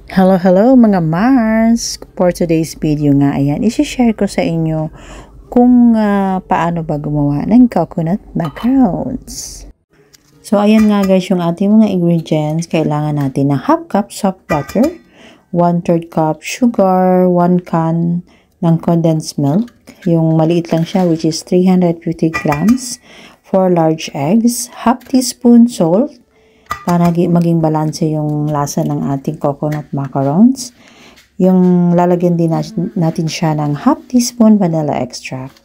Hello mga Mars! For today's video nga, ayan, isi-share ko sa inyo kung paano ba gumawa ng coconut macarons. So, ayan nga guys, yung ating mga ingredients. Kailangan natin ng half cup soft butter, 1/3 cup sugar, 1 can ng condensed milk. Yung maliit lang siya, which is 350 grams, 4 large eggs, half teaspoon salt, para maging balanse yung lasa ng ating coconut macarons. Yung lalagyan din natin siya ng half teaspoon vanilla extract.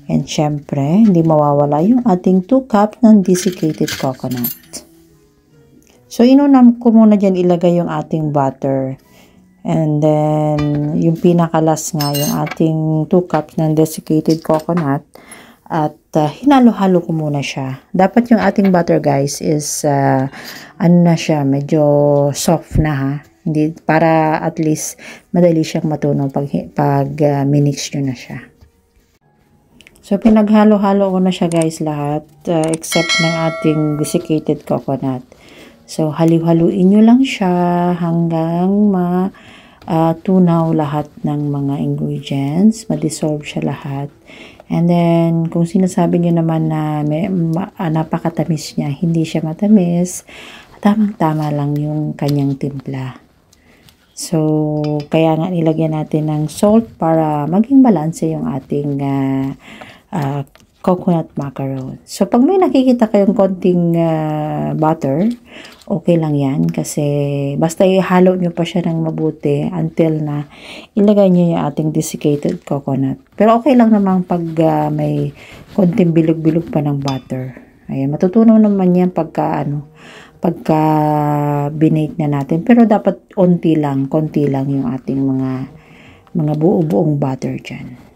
And syempre, hindi mawawala yung ating 2 cup ng desiccated coconut. So, inunam ko muna dyan ilagay yung ating butter. And then, yung pinakalas nga, yung ating 2 cups ng desiccated coconut. At hinalo-halo ko muna siya. Dapat yung ating butter guys is ano na siya, medyo soft na ha. Hindi, para at least madali siyang matunaw pag minix nyo na siya. So pinaghalo-halo ko na siya guys lahat except ng ating desiccated coconut. So halo-haluin nyo lang siya hanggang tunaw lahat ng mga ingredients, ma-dissolve siya lahat. And then, kung sinasabi nyo naman na napakatamis niya, hindi siya matamis, tamang-tama lang yung kanyang timpla. So, kaya nga nilagyan natin ng salt para maging balanse yung ating coconut macaron. So, pag may nakikita kayong konting butter, okay lang yan. Kasi, basta ihalo nyo pa siya ng mabuti until na ilagay nyo yung ating desiccated coconut. Pero okay lang naman pag may konting bilog-bilog pa ng butter. Ayan, matutunaw naman yan pagka binake na natin. Pero dapat konti lang yung ating mga buo-buong butter dyan.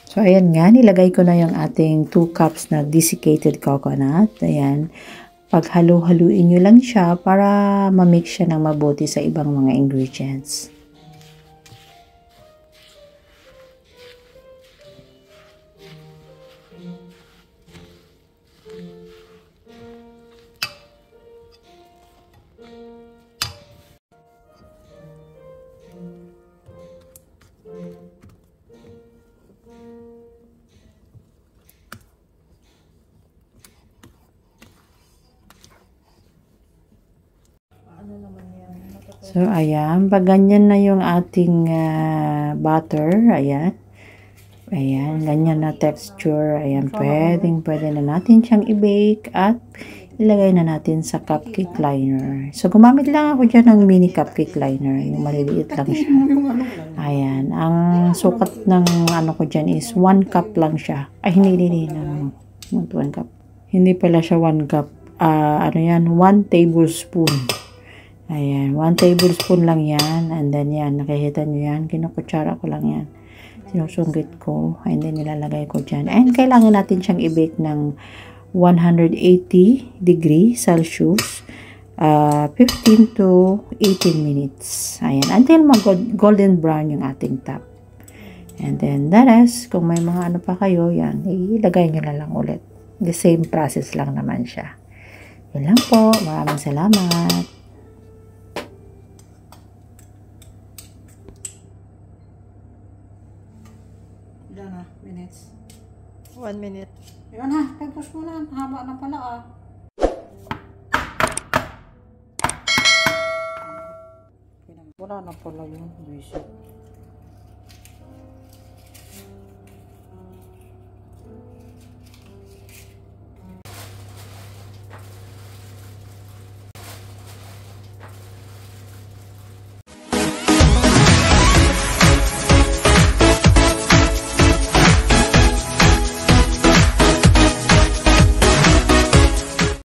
So, ayan nga, nilagay ko na yung ating 2 cups na desiccated coconut. Ayan, paghalo-haluin nyo lang siya para ma-mix siya ng mabuti sa ibang mga ingredients. So, ayan. Pag ganyan na yung ating butter, ayan. Ayan, ganyan na texture. Ayan, pwede na natin siyang i-bake at ilagay na natin sa cupcake liner. So, gumamit lang ako dyan ng mini cupcake liner. Yung maliliit lang siya. Ayan, ang sukat ng ano ko dyan is 1 cup lang siya. Ay, hindi. Not 1 cup. Hindi pala siya 1 cup. Ano yan, 1 tablespoon. Ayan, 1 tablespoon lang yan. And then yan, nakikita nyo yan. Kinukutsara ko lang yan. Sinusunggit ko. And then nilalagay ko dyan. And kailangan natin siyang i-bake ng 180 degrees Celsius. 15 to 18 minutes. Ayan, until mag-golden brown yung ating top. And then the rest, kung may mga ano pa kayo, yan, ilagay nyo na lang ulit. The same process lang naman siya. Yun lang po. Maraming salamat. Ilan na? Minutes? 1 minute. Yun ha, tapos mo na. Haba na pala ah. Wala na pala yun. Visit.